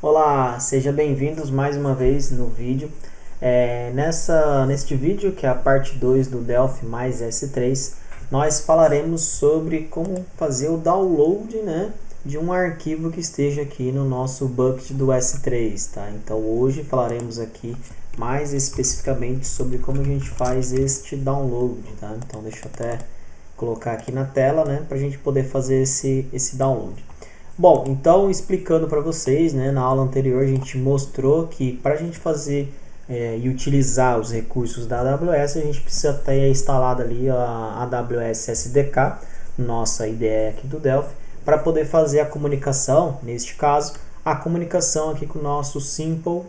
Olá, sejam bem-vindos mais uma vez no vídeo. Neste vídeo, que é a parte 2 do Delphi mais S3, nós falaremos sobre como fazer o download, né, de um arquivo que esteja aqui no nosso bucket do S3, tá? Então hoje falaremos aqui mais especificamente sobre como a gente faz este download, tá? Então deixa eu até colocar aqui na tela, né, para a gente poder fazer esse download. Bom, então explicando para vocês, né, na aula anterior a gente mostrou que para a gente fazer e utilizar os recursos da AWS, a gente precisa ter instalado ali a AWS SDK, nossa IDE aqui do Delphi, para poder fazer a comunicação, neste caso, a comunicação aqui com o nosso Simple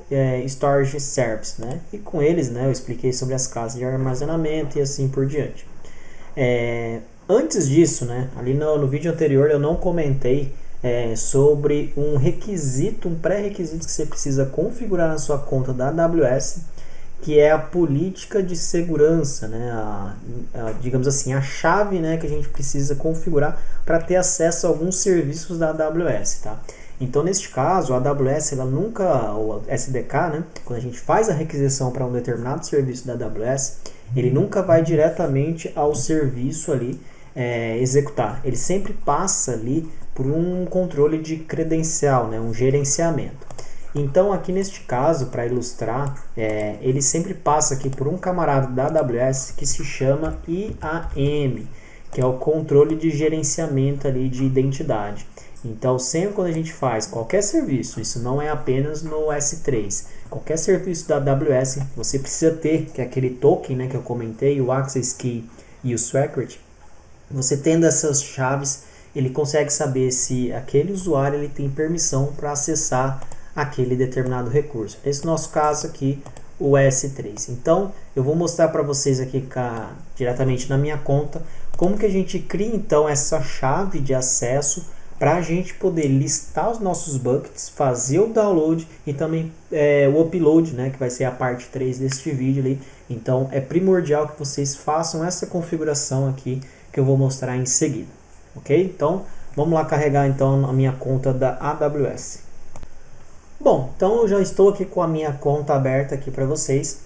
Storage Service, né? E com eles, né, eu expliquei sobre as classes de armazenamento e assim por diante. Antes disso, né, ali no vídeo anterior eu não comentei sobre um requisito, um pré-requisito que você precisa configurar na sua conta da AWS, que é a política de segurança, né? Digamos assim, a chave, né, que a gente precisa configurar para ter acesso a alguns serviços da AWS, tá? Então, neste caso, a AWS, ela nunca, o SDK, né, quando a gente faz a requisição para um determinado serviço da AWS, ele nunca vai diretamente ao serviço ali executar. Ele sempre passa ali por um controle de credencial, né, um gerenciamento. Então aqui neste caso, para ilustrar, ele sempre passa aqui por um camarada da AWS que se chama IAM, que é o controle de gerenciamento ali de identidade. Então sempre quando a gente faz qualquer serviço, isso não é apenas no S3, qualquer serviço da AWS, você precisa ter que aquele token, né, que eu comentei, o Access Key e o Secret. Você tendo essas chaves, ele consegue saber se aquele usuário ele tem permissão para acessar aquele determinado recurso. Esse nosso caso aqui, o S3. Então, eu vou mostrar para vocês aqui diretamente na minha conta, como que a gente cria então essa chave de acesso para a gente poder listar os nossos buckets, fazer o download e também o upload, né, que vai ser a parte 3 deste vídeo ali. Então, é primordial que vocês façam essa configuração aqui que eu vou mostrar em seguida. Ok? Então, vamos lá carregar então a minha conta da AWS. Bom, então eu já estou aqui com a minha conta aberta aqui para vocês.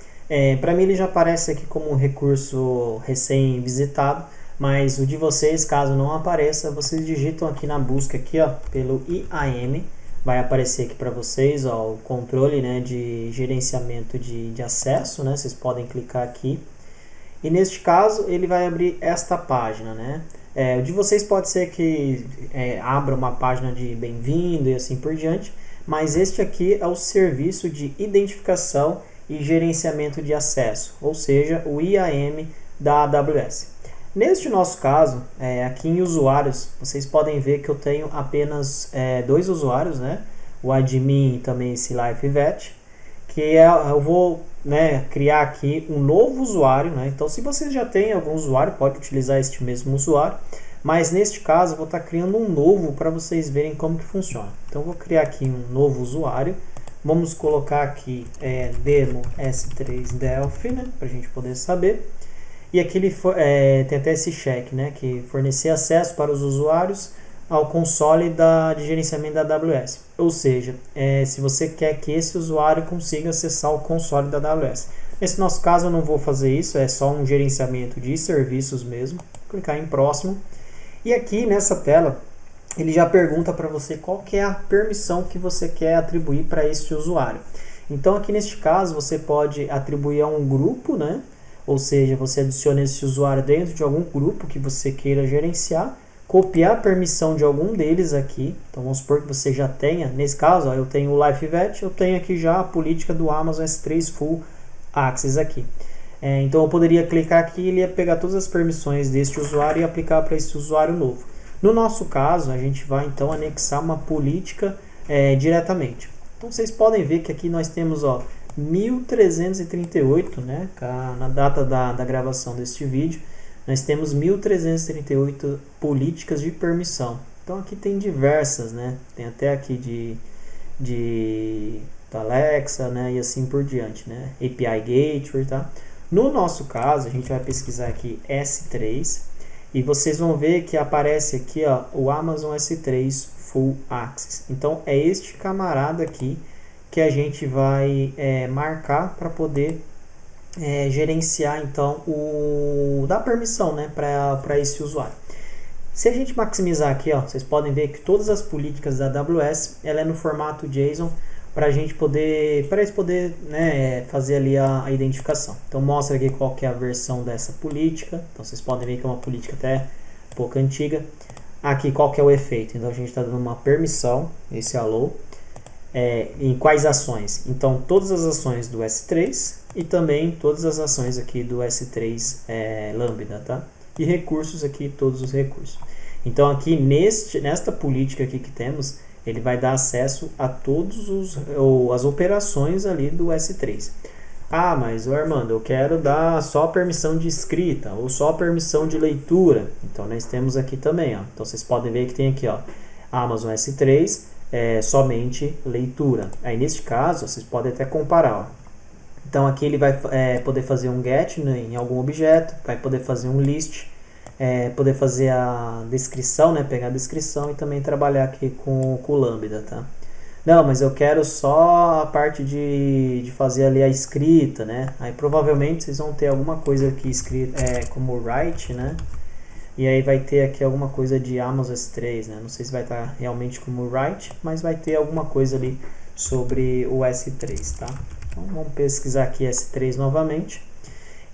Para mim ele já aparece aqui como um recurso recém-visitado, mas o de vocês, caso não apareça, vocês digitam aqui na busca aqui, ó, pelo IAM, vai aparecer aqui para vocês, ó, o controle, né, de gerenciamento de acesso, né? Vocês podem clicar aqui. E neste caso ele vai abrir esta página, né? O de vocês pode ser que abra uma página de bem-vindo e assim por diante, mas este aqui é o serviço de identificação e gerenciamento de acesso, ou seja, o IAM da AWS. Neste nosso caso, aqui em usuários, vocês podem ver que eu tenho apenas dois usuários, né? O admin e também esse LifeVet, que eu vou, né, criar aqui um novo usuário, né? Então, se vocês já têm algum usuário, pode utilizar este mesmo usuário, mas neste caso eu vou estar criando um novo para vocês verem como que funciona. Então, eu vou criar aqui um novo usuário, vamos colocar aqui demo S3 Delphi, né, para a gente poder saber, e aqui ele tem até esse check, né, que fornecer acesso para os usuários ao console de gerenciamento da AWS, ou seja, se você quer que esse usuário consiga acessar o console da AWS. Nesse nosso caso eu não vou fazer isso, é só um gerenciamento de serviços mesmo. Vou clicar em próximo, e aqui nessa tela ele já pergunta para você qual que é a permissão que você quer atribuir para este usuário. Então aqui neste caso você pode atribuir a um grupo, né? Ou seja, você adiciona esse usuário dentro de algum grupo que você queira gerenciar, copiar a permissão de algum deles aqui. Então vamos supor que você já tenha, nesse caso, ó, eu tenho o LifeVet, eu tenho aqui já a política do Amazon S3 Full Access aqui. Então eu poderia clicar aqui e ele ia pegar todas as permissões deste usuário e aplicar para esse usuário novo. No nosso caso, a gente vai então anexar uma política diretamente. Então vocês podem ver que aqui nós temos, ó, 1338, né, na data da gravação deste vídeo, nós temos 1338 políticas de permissão. Então aqui tem diversas, né? Tem até aqui da Alexa, né? E assim por diante, né? API Gateway, tá? No nosso caso, a gente vai pesquisar aqui S3 e vocês vão ver que aparece aqui, ó, o Amazon S3 full access. Então é este camarada aqui que a gente vai marcar para poder gerenciar então dar permissão, né, para esse usuário. Se a gente maximizar aqui, ó, vocês podem ver que todas as políticas da AWS ela é no formato JSON para eles poder né, fazer ali a identificação. Então mostra aqui qual que é a versão dessa política. Então vocês podem ver que é uma política até um pouco antiga. Aqui qual que é o efeito. Então a gente está dando uma permissão, esse allow, em quais ações. Então todas as ações do S3 e também todas as ações aqui do S3 Lambda, tá? E recursos aqui, todos os recursos. Então aqui nesta política aqui que temos, ele vai dar acesso a todas as operações ali do S3. Ah, mas Armando, eu quero dar só permissão de escrita ou só permissão de leitura. Então nós temos aqui também, ó. Então vocês podem ver que tem aqui, ó, Amazon S3 somente leitura. Aí neste caso vocês podem até comparar, ó. Então aqui ele vai poder fazer um get, né, em algum objeto, vai poder fazer um list, poder fazer a descrição, né, pegar a descrição e também trabalhar aqui com o Lambda, tá? Não, mas eu quero só a parte de fazer ali a escrita, né? Aí provavelmente vocês vão ter alguma coisa aqui escrita como write, né? E aí vai ter aqui alguma coisa de Amazon S3, né? Não sei se vai estar realmente como write, mas vai ter alguma coisa ali sobre o S3, tá? Então vamos pesquisar aqui S3 novamente.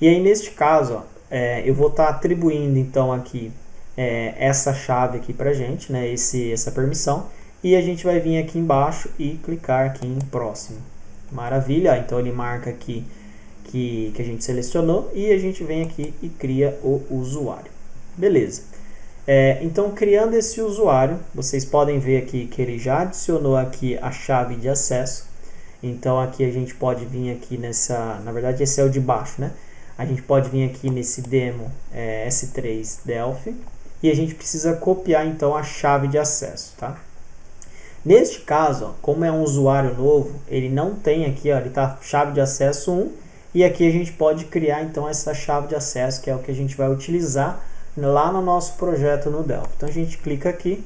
E aí neste caso, ó, eu vou estar atribuindo então aqui essa chave aqui pra gente, né? Essa permissão. E a gente vai vir aqui embaixo e clicar aqui em próximo. Maravilha, então ele marca aqui que a gente selecionou e a gente vem aqui e cria o usuário. Beleza. Então criando esse usuário, vocês podem ver aqui que ele já adicionou aqui a chave de acesso. Então aqui a gente pode vir aqui na verdade esse é o de baixo, né? A gente pode vir aqui nesse demo S3 Delphi e a gente precisa copiar então a chave de acesso, tá? Neste caso, ó, como é um usuário novo, ele não tem aqui, ó, ele tá chave de acesso 1 e aqui a gente pode criar então essa chave de acesso que é o que a gente vai utilizar lá no nosso projeto no Delphi. Então a gente clica aqui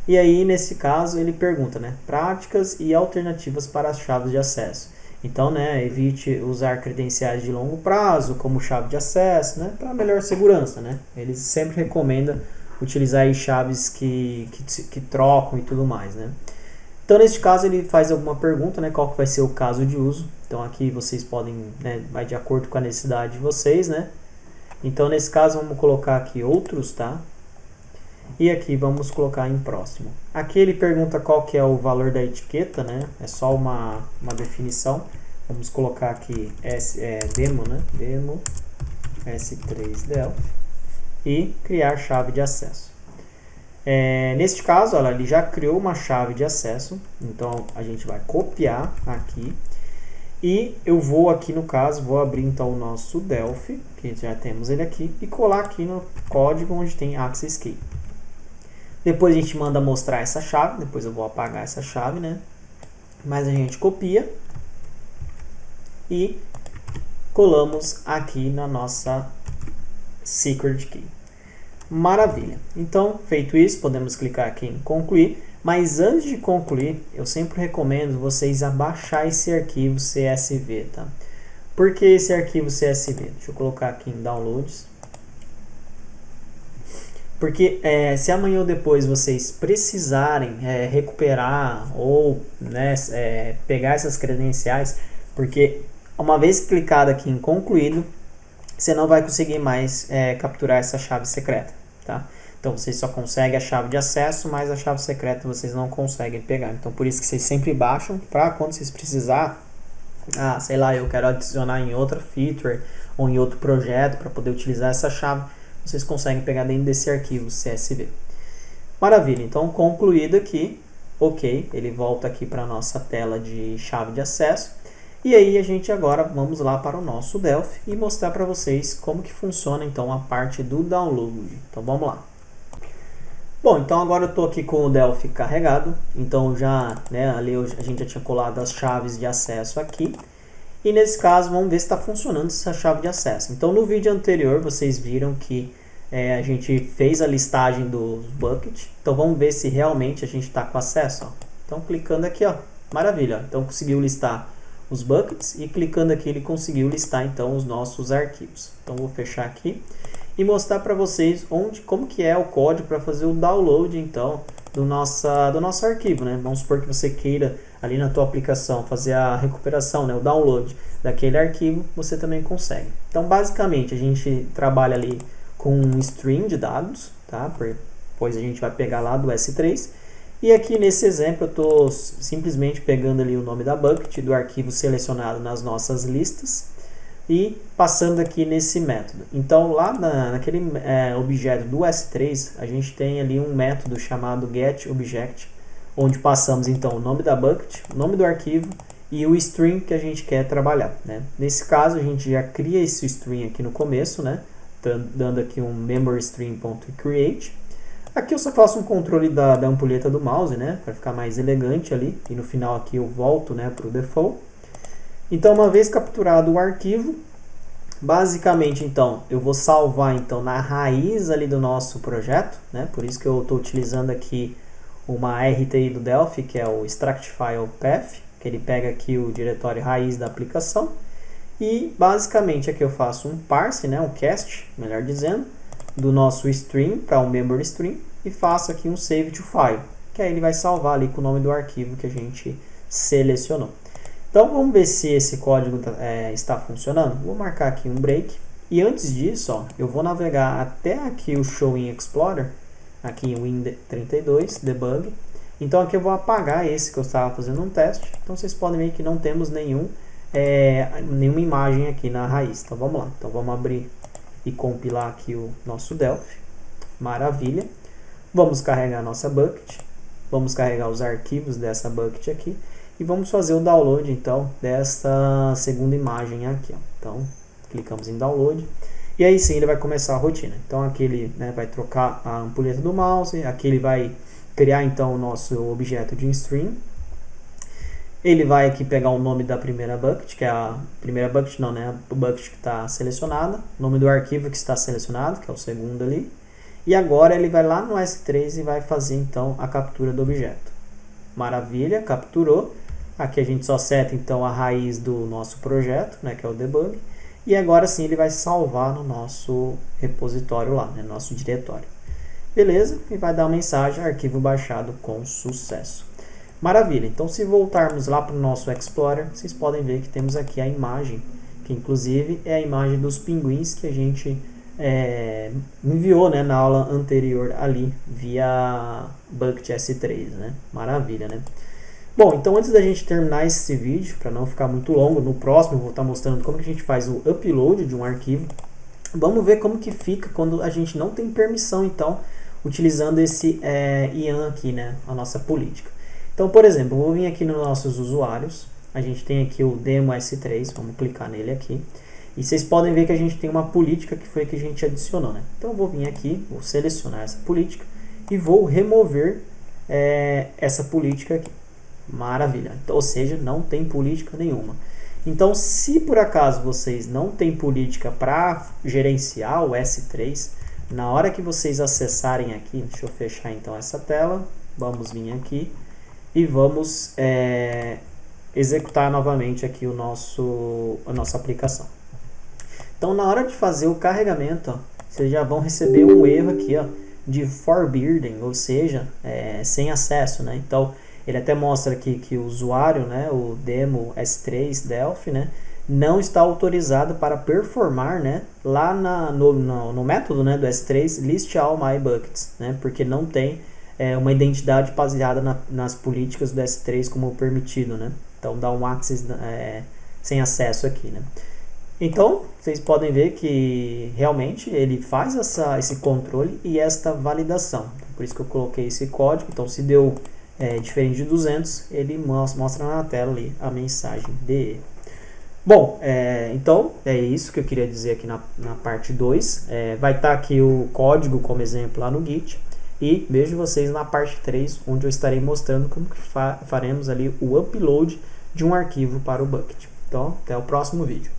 e aí nesse caso ele pergunta, né, práticas e alternativas para as chaves de acesso. Então, né, evite usar credenciais de longo prazo como chave de acesso, né, para melhor segurança, né. Eles sempre recomendam utilizar aí chaves que trocam e tudo mais, né. Então, neste caso, ele faz alguma pergunta, né, qual que vai ser o caso de uso. Então, aqui vocês podem, né, vai de acordo com a necessidade de vocês, né. Então, nesse caso, vamos colocar aqui outros, tá. E aqui vamos colocar em próximo. Aqui ele pergunta qual que é o valor da etiqueta, né? É só uma definição. Vamos colocar aqui demo, né? Demo S3 Delphi e criar chave de acesso. Neste caso, olha, ele já criou uma chave de acesso. Então a gente vai copiar aqui e eu vou aqui no caso, vou abrir então o nosso Delphi, que já temos ele aqui, e colar aqui no código onde tem Access Key. Depois a gente manda mostrar essa chave, depois eu vou apagar essa chave, né? Mas a gente copia e colamos aqui na nossa Secret Key. Maravilha! Então, feito isso, podemos clicar aqui em concluir, mas antes de concluir, eu sempre recomendo vocês abaixar esse arquivo CSV, tá? Por que esse arquivo CSV? Deixa eu colocar aqui em Downloads. Porque se amanhã ou depois vocês precisarem recuperar ou, né, pegar essas credenciais, porque uma vez clicado aqui em concluído, você não vai conseguir mais capturar essa chave secreta, tá? Então vocês só conseguem a chave de acesso, mas a chave secreta vocês não conseguem pegar. Então por isso que vocês sempre baixam para quando vocês precisar, sei lá, eu quero adicionar em outra feature ou em outro projeto para poder utilizar essa chave, vocês conseguem pegar dentro desse arquivo CSV. Maravilha, então concluído aqui, ok, ele volta aqui para a nossa tela de chave de acesso. E aí a gente agora vamos lá para o nosso Delphi e mostrar para vocês como que funciona então a parte do download. Então vamos lá. Bom, então agora eu estou aqui com o Delphi carregado, então já, né, ali a gente já tinha colado as chaves de acesso aqui. E nesse caso, vamos ver se está funcionando essa chave de acesso. Então, no vídeo anterior, vocês viram que a gente fez a listagem dos buckets. Então vamos ver se realmente a gente está com acesso. Ó. Então clicando aqui, ó, maravilha. Ó. Então conseguiu listar os buckets e clicando aqui ele conseguiu listar então os nossos arquivos. Então vou fechar aqui e mostrar para vocês como que é o código para fazer o download então do nosso arquivo, né? Vamos supor que você queira ali na tua aplicação fazer a recuperação, né? O download daquele arquivo, você também consegue. Então basicamente a gente trabalha ali com um string de dados, tá? Pois a gente vai pegar lá do S3. E aqui nesse exemplo eu estou simplesmente pegando ali o nome da bucket do arquivo selecionado nas nossas listas e passando aqui nesse método. Então lá naquele objeto do S3 a gente tem ali um método chamado getObject, onde passamos então o nome da bucket, o nome do arquivo e o string que a gente quer trabalhar, né? Nesse caso a gente já cria esse string aqui no começo, né? Dando aqui um memorystring.create. Aqui eu só faço um controle da ampulheta do mouse, né, para ficar mais elegante ali, e no final aqui eu volto, né, para o default. Então, uma vez capturado o arquivo, basicamente então eu vou salvar então na raiz ali do nosso projeto, né, por isso que eu estou utilizando aqui uma RTI do Delphi, que é o extract file path, que ele pega aqui o diretório raiz da aplicação, e basicamente aqui eu faço um parse, né, um cast, melhor dizendo, do nosso string para o memory string e faço aqui um save to file, que aí ele vai salvar ali com o nome do arquivo que a gente selecionou. Então vamos ver se esse código está funcionando. Vou marcar aqui um break e antes disso, ó, eu vou navegar até aqui o Show in Explorer, aqui em Win32 Debug. Então aqui eu vou apagar esse que eu estava fazendo um teste. Então vocês podem ver que não temos nenhuma imagem aqui na raiz. Então vamos lá. Então vamos abrir e compilar aqui o nosso Delphi. Maravilha. Vamos carregar a nossa bucket. Vamos carregar os arquivos dessa bucket aqui. E vamos fazer o download, então, dessa segunda imagem aqui. Ó. Então, clicamos em download. E aí sim, ele vai começar a rotina. Então, aqui ele, né, vai trocar a ampulheta do mouse. Aqui ele vai criar, então, o nosso objeto de string. Ele vai aqui pegar o nome da primeira bucket, que é a primeira bucket, não, né? A bucket que está selecionada, o nome do arquivo que está selecionado, que é o segundo ali. E agora ele vai lá no S3 e vai fazer então a captura do objeto. Maravilha, capturou. Aqui a gente só seta então a raiz do nosso projeto, né? Que é o debug. E agora sim ele vai salvar no nosso repositório lá, né? No nosso diretório. Beleza? E vai dar uma mensagem, arquivo baixado com sucesso. Maravilha, então se voltarmos lá para o nosso Explorer, vocês podem ver que temos aqui a imagem, que inclusive é a imagem dos pinguins que a gente enviou, né, na aula anterior ali, via Bucket S3, né? Maravilha, né? Bom, então antes da gente terminar esse vídeo, para não ficar muito longo, no próximo eu vou estar mostrando como que a gente faz o upload de um arquivo. Vamos ver como que fica quando a gente não tem permissão, então, utilizando esse IAM aqui, né, a nossa política. Então, por exemplo, eu vou vir aqui nos nossos usuários, a gente tem aqui o demo S3, vamos clicar nele aqui, e vocês podem ver que a gente tem uma política que foi que a gente adicionou, né? Então, eu vou vir aqui, vou selecionar essa política e vou remover essa política aqui. Maravilha, então, ou seja, não tem política nenhuma. Então, se por acaso vocês não têm política para gerenciar o S3, na hora que vocês acessarem aqui, deixa eu fechar então essa tela, vamos vir aqui, e vamos executar novamente aqui a nossa aplicação. Então, na hora de fazer o carregamento, ó, vocês já vão receber um erro aqui, ó, de forbidden, ou seja, sem acesso, né? Então, ele até mostra aqui que o usuário, né, o demo S3 Delphi, né, não está autorizado para performar, né, lá no método, né, do S3 list all my buckets, né, porque não tem uma identidade baseada nas políticas do S3 como permitido, né? Então dá um access sem acesso aqui, né? Então vocês podem ver que realmente ele faz esse controle e esta validação. Por isso que eu coloquei esse código. Então se deu diferente de 200, ele mostra na tela ali a mensagem de erro. Bom, então é isso que eu queria dizer aqui na parte 2. Vai estar aqui o código como exemplo lá no Git. E vejo vocês na parte 3, onde eu estarei mostrando como que faremos ali o upload de um arquivo para o Bucket. Então, até o próximo vídeo.